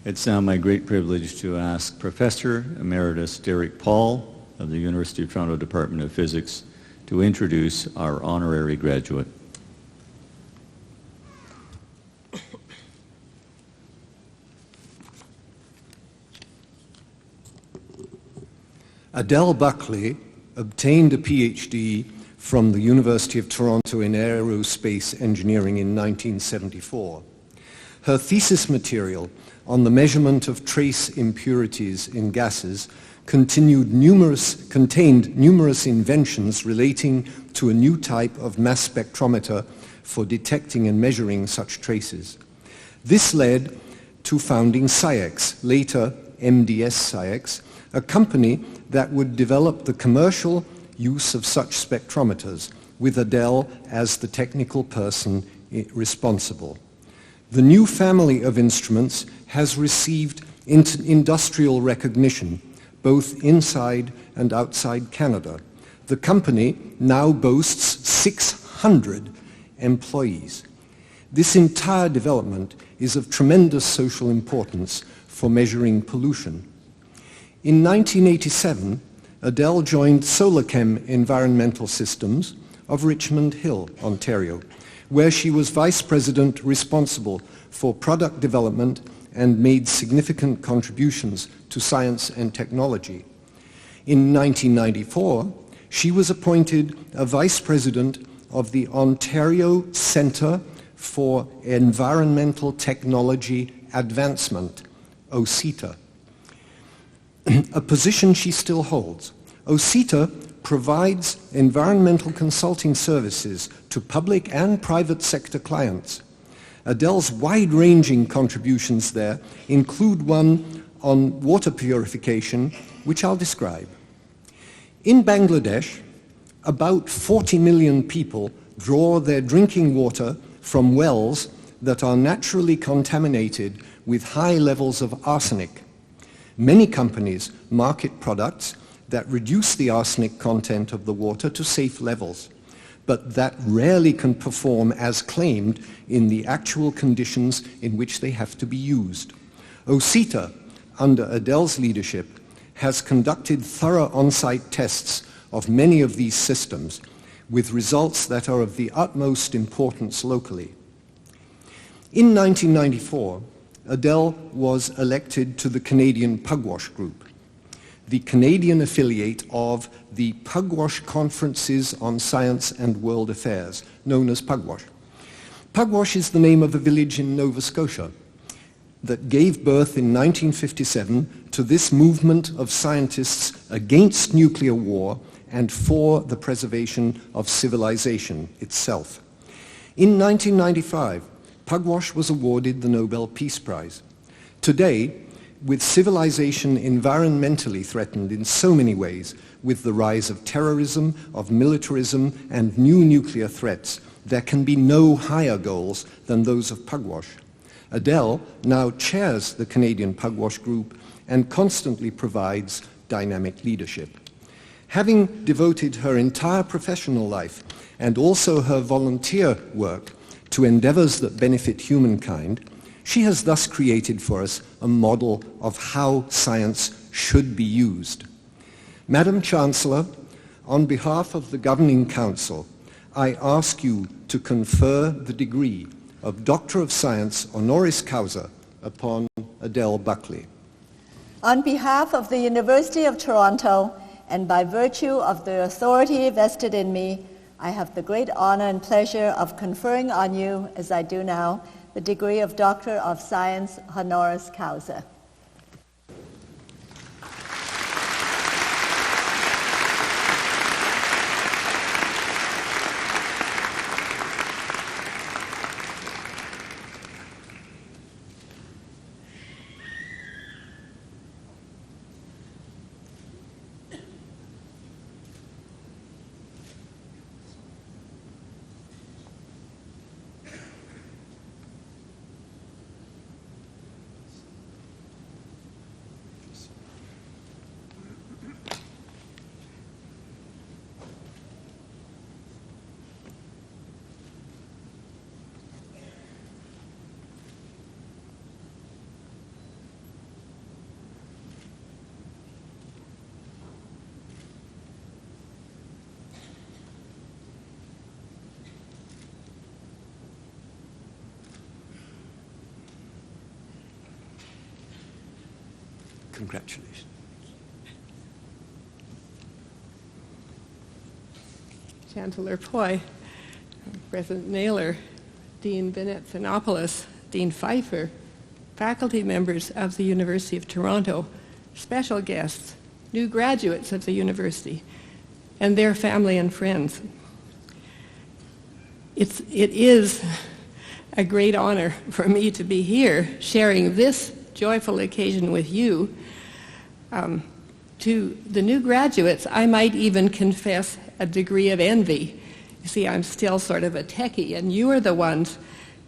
It's now my great privilege to ask Professor Emeritus Derek Paul of the University of Toronto Department of Physics to introduce our honorary graduate. Adele Buckley obtained a PhD from the University of Toronto in aerospace engineering in 1974. Her thesis material on the measurement of trace impurities in gases contained numerous inventions relating to a new type of mass spectrometer for detecting and measuring such traces. This led to founding SciEx, later MDS SciEx, a company that would develop the commercial use of such spectrometers, with Adele as the technical person responsible. The new family of instruments has received industrial recognition, both inside and outside Canada. The company now boasts 600 employees. This entire development is of tremendous social importance for measuring pollution. In 1987, Adele joined Solarchem Environmental Systems of Richmond Hill, Ontario, where she was vice president responsible for product development and made significant contributions to science and technology. In 1994, she was appointed a vice president of the Ontario Centre for Environmental Technology Advancement, OCETA, a position she still holds. OCETA provides environmental consulting services to public and private sector clients. Adele's wide-ranging contributions there include one on water purification, which I'll describe. In Bangladesh, about 40 million people draw their drinking water from wells that are naturally contaminated with high levels of arsenic. Many companies market products that reduce the arsenic content of the water to safe levels, but that rarely can perform as claimed in the actual conditions in which they have to be used. OCETA, under Adele's leadership, has conducted thorough on-site tests of many of these systems, with results that are of the utmost importance locally. In 1994, Adele was elected to the Canadian Pugwash Group, the Canadian affiliate of the Pugwash Conferences on Science and World Affairs, known as Pugwash. Pugwash is the name of a village in Nova Scotia that gave birth in 1957 to this movement of scientists against nuclear war and for the preservation of civilization itself. In 1995, Pugwash was awarded the Nobel Peace Prize. Today, with civilization environmentally threatened in so many ways, with the rise of terrorism, of militarism, and new nuclear threats, there can be no higher goals than those of Pugwash. Adele now chairs the Canadian Pugwash Group and constantly provides dynamic leadership. Having devoted her entire professional life and also her volunteer work to endeavors that benefit humankind, she has thus created for us a model of how science should be used. Madam Chancellor, on behalf of the Governing Council, I ask you to confer the degree of Doctor of Science honoris causa upon Adele Buckley. On behalf of the University of Toronto, and by virtue of the authority vested in me, I have the great honor and pleasure of conferring on you, as I do now, the degree of Doctor of Science honoris causa. Congratulations. Chancellor Poi, President Naylor, Dean Bennett Thanopoulos, Dean Pfeiffer, faculty members of the University of Toronto, special guests, new graduates of the university, and their family and friends. It is a great honor for me to be here sharing this joyful occasion with you. To the new graduates, I might even confess a degree of envy. You see, I'm still sort of a techie, and you are the ones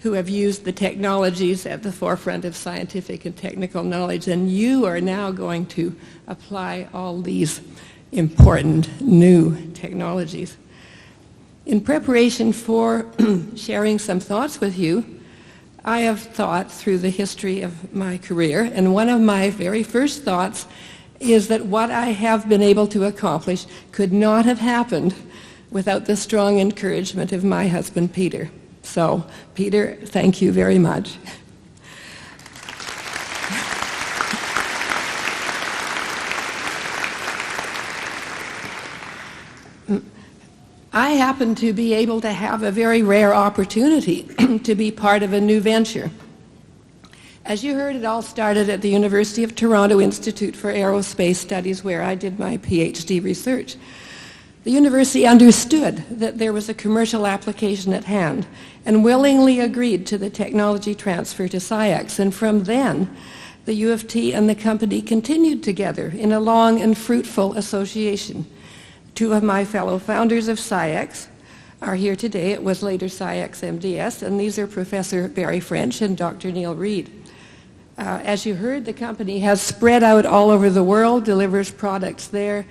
who have used the technologies at the forefront of scientific and technical knowledge, and you are now going to apply all these important new technologies. In preparation for sharing some thoughts with you, I have thought through the history of my career, and one of my very first thoughts is that what I have been able to accomplish could not have happened without the strong encouragement of my husband, Peter. So, Peter, thank you very much. I happen to be able to have a very rare opportunity to be part of a new venture. As you heard, it all started at the University of Toronto Institute for Aerospace Studies, where I did my PhD research. The university understood that there was a commercial application at hand and willingly agreed to the technology transfer to SciEx. And from then, the U of T and the company continued together in a long and fruitful association. Two of my fellow founders of SciEx are here today. It was later SciEx MDS, and these are Professor Barry French and Dr. Neil Reed. As you heard, the company has spread out all over the world, delivers products there,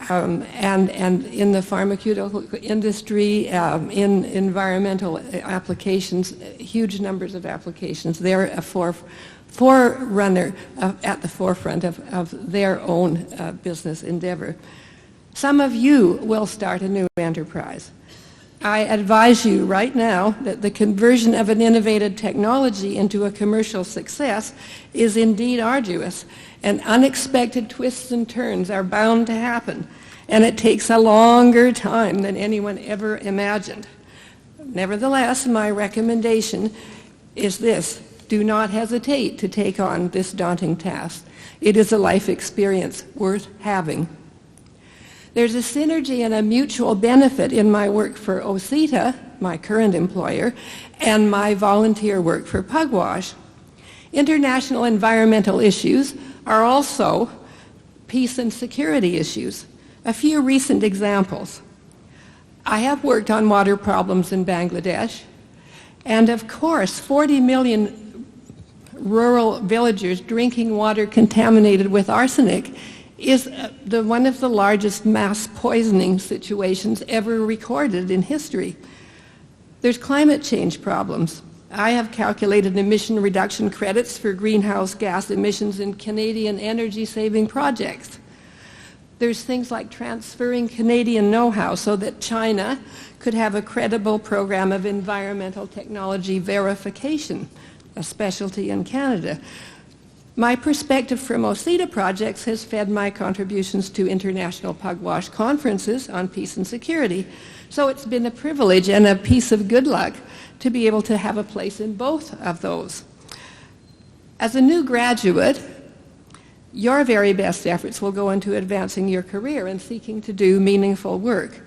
and in the pharmaceutical industry, in environmental applications, huge numbers of applications. They're a forerunner at the forefront of their own business endeavor. Some of you will start a new enterprise. I advise you right now that the conversion of an innovative technology into a commercial success is indeed arduous, and unexpected twists and turns are bound to happen, and it takes a longer time than anyone ever imagined. Nevertheless, my recommendation is this: do not hesitate to take on this daunting task. It is a life experience worth having. There's a synergy and a mutual benefit in my work for OCETA, my current employer, and my volunteer work for Pugwash. International environmental issues are also peace and security issues. A few recent examples. I have worked on water problems in Bangladesh, and of course 40 million rural villagers drinking water contaminated with arsenic is one of the largest mass poisoning situations ever recorded in history. There's climate change problems. I have calculated emission reduction credits for greenhouse gas emissions in Canadian energy-saving projects. There's things like transferring Canadian know-how so that China could have a credible program of environmental technology verification, a specialty in Canada. My perspective from OCETA projects has fed my contributions to international Pugwash conferences on peace and security. So it's been a privilege and a piece of good luck to be able to have a place in both of those. As a new graduate, your very best efforts will go into advancing your career and seeking to do meaningful work.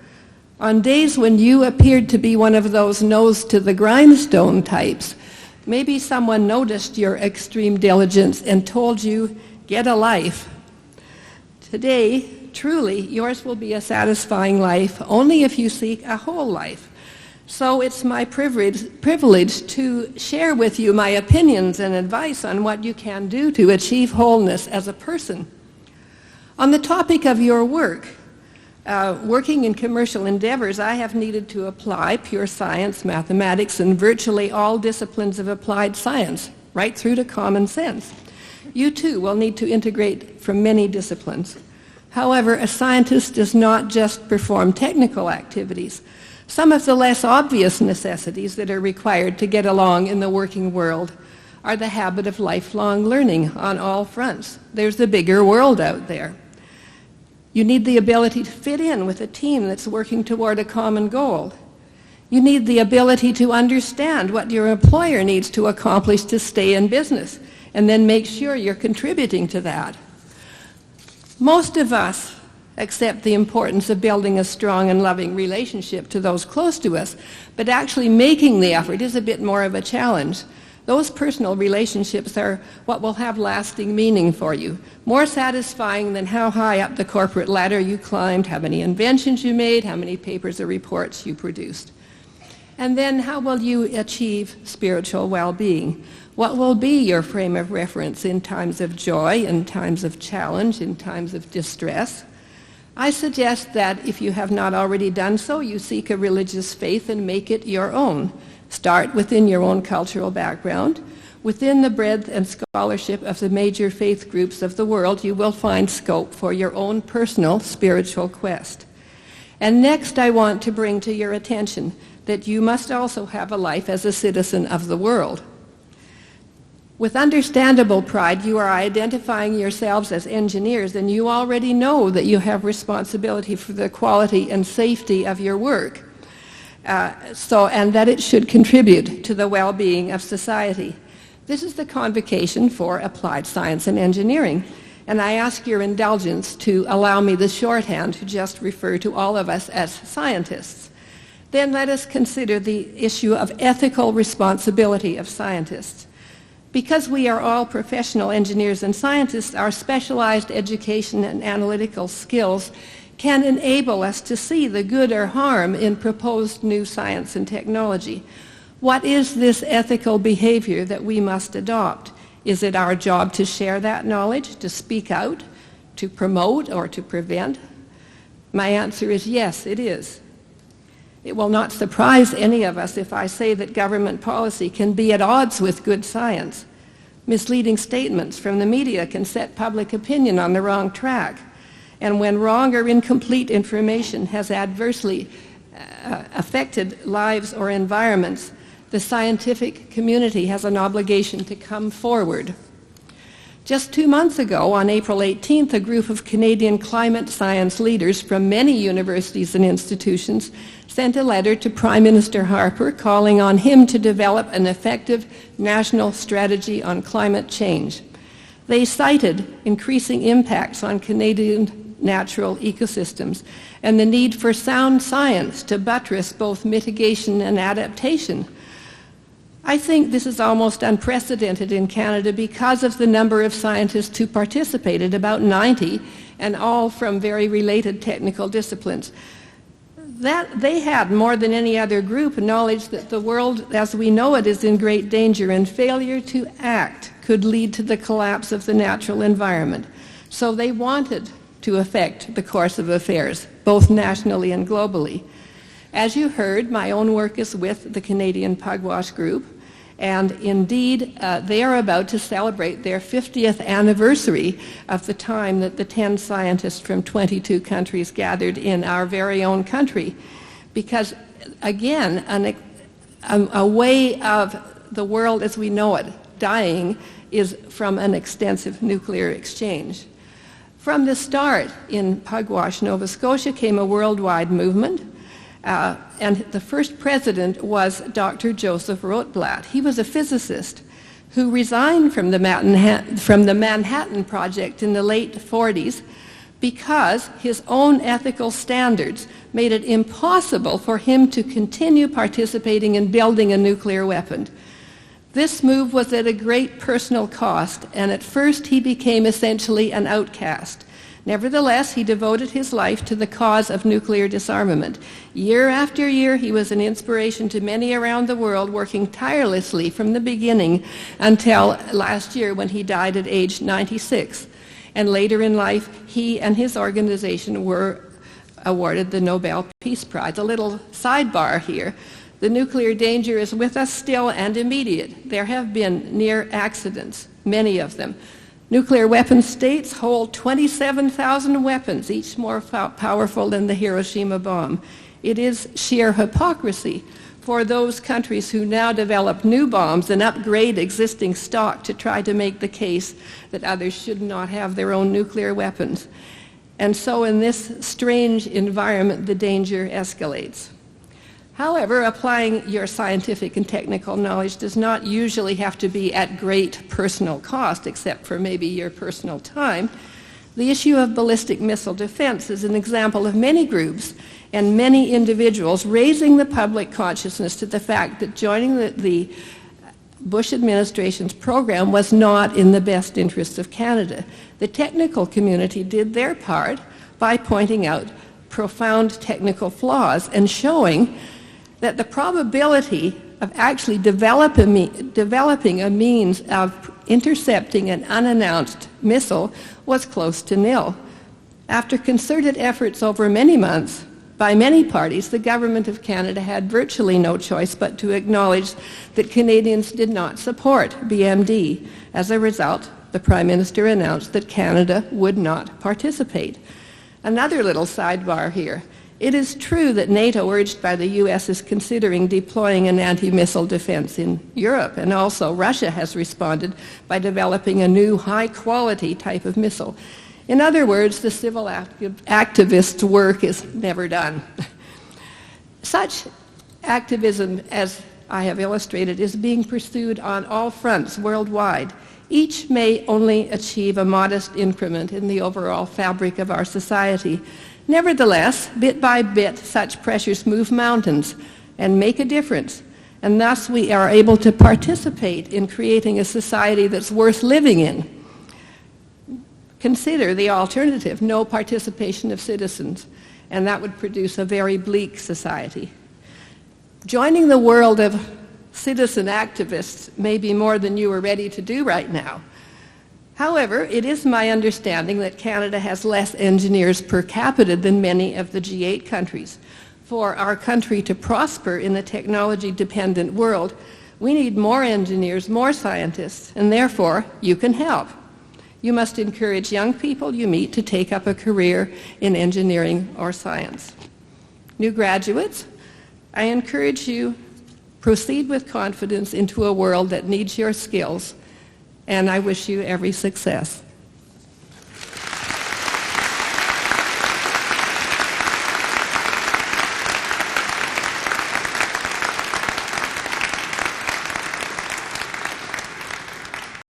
On days when you appeared to be one of those nose to the grindstone types, maybe someone noticed your extreme diligence and told you, get a life. Today, truly, yours will be a satisfying life only if you seek a whole life. So it's my privilege to share with you my opinions and advice on what you can do to achieve wholeness as a person. On the topic of your work, working in commercial endeavors, I have needed to apply pure science, mathematics, and virtually all disciplines of applied science, right through to common sense. You too will need to integrate from many disciplines. However, a scientist does not just perform technical activities. Some of the less obvious necessities that are required to get along in the working world are the habit of lifelong learning on all fronts. There's a bigger world out there. You need the ability to fit in with a team that's working toward a common goal. You need the ability to understand what your employer needs to accomplish to stay in business, and then make sure you're contributing to that. Most of us accept the importance of building a strong and loving relationship to those close to us, but actually making the effort is a bit more of a challenge. Those personal relationships are what will have lasting meaning for you, more satisfying than how high up the corporate ladder you climbed, how many inventions you made, how many papers or reports you produced. And then how will you achieve spiritual well-being? What will be your frame of reference in times of joy, in times of challenge, in times of distress? I suggest that if you have not already done so, you seek a religious faith and make it your own. Start within your own cultural background. Within the breadth and scholarship of the major faith groups of the world, you will find scope for your own personal spiritual quest. And next, I want to bring to your attention that you must also have a life as a citizen of the world. With understandable pride, you are identifying yourselves as engineers, and you already know that you have responsibility for the quality and safety of your work, and that it should contribute to the well-being of society. This is the convocation for applied science and engineering, and I ask your indulgence to allow me the shorthand to just refer to all of us as scientists. Then let us consider the issue of ethical responsibility of scientists. Because we are all professional engineers and scientists, our specialized education and analytical skills can enable us to see the good or harm in proposed new science and technology. What is this ethical behavior that we must adopt? Is it our job to share that knowledge, to speak out, to promote, or to prevent? My answer is yes, it is. It will not surprise any of us if I say that government policy can be at odds with good science. Misleading statements from the media can set public opinion on the wrong track. And when wrong or incomplete information has adversely affected lives or environments, the scientific community has an obligation to come forward. Just 2 months ago, on April 18th, a group of Canadian climate science leaders from many universities and institutions sent a letter to Prime Minister Harper calling on him to develop an effective national strategy on climate change. They cited increasing impacts on Canadian natural ecosystems and the need for sound science to buttress both mitigation and adaptation. I think this is almost unprecedented in Canada because of the number of scientists who participated, about 90, and all from very related technical disciplines. That they had, more than any other group, knowledge that the world as we know it is in great danger, and failure to act could lead to the collapse of the natural environment. So they wanted to affect the course of affairs, both nationally and globally. As you heard, my own work is with the Canadian Pugwash Group, and indeed they are about to celebrate their 50th anniversary of the time that the 10 scientists from 22 countries gathered in our very own country, because again, a way of the world as we know it dying is from an extensive nuclear exchange. From the start, in Pugwash, Nova Scotia, came a worldwide movement. And the first president was Dr. Joseph Rotblat. He was a physicist who resigned from the Manhattan Project in the late 40s because his own ethical standards made it impossible for him to continue participating in building a nuclear weapon. This move was at a great personal cost, and at first he became essentially an outcast. Nevertheless, he devoted his life to the cause of nuclear disarmament. Year after year, he was an inspiration to many around the world, working tirelessly from the beginning until last year when he died at age 96. And later in life, he and his organization were awarded the Nobel Peace Prize. A little sidebar here. The nuclear danger is with us still and immediate. There have been near accidents, many of them. Nuclear weapon states hold 27,000 weapons, each more powerful than the Hiroshima bomb. It is sheer hypocrisy for those countries who now develop new bombs and upgrade existing stock to try to make the case that others should not have their own nuclear weapons. And so in this strange environment, the danger escalates. However, applying your scientific and technical knowledge does not usually have to be at great personal cost, except for maybe your personal time. The issue of ballistic missile defense is an example of many groups and many individuals raising the public consciousness to the fact that joining the Bush administration's program was not in the best interests of Canada. The technical community did their part by pointing out profound technical flaws and showing that the probability of actually developing a means of intercepting an unannounced missile was close to nil. After concerted efforts over many months by many parties, the government of Canada had virtually no choice but to acknowledge that Canadians did not support BMD. As a result, the Prime Minister announced that Canada would not participate. Another little sidebar here. It is true that NATO, urged by the U.S., is considering deploying an anti-missile defense in Europe, and also Russia has responded by developing a new high-quality type of missile. In other words, the civil activist's work is never done. Such activism, as I have illustrated, is being pursued on all fronts worldwide. Each may only achieve a modest increment in the overall fabric of our society. Nevertheless, bit by bit, such pressures move mountains and make a difference, and thus we are able to participate in creating a society that's worth living in. Consider the alternative, no participation of citizens, and that would produce a very bleak society. Joining the world of citizen activists may be more than you are ready to do right now. However, it is my understanding that Canada has less engineers per capita than many of the G8 countries. For our country to prosper in a technology-dependent world, we need more engineers, more scientists, and therefore you can help. You must encourage young people you meet to take up a career in engineering or science. New graduates, I encourage you, proceed with confidence into a world that needs your skills, and I wish you every success.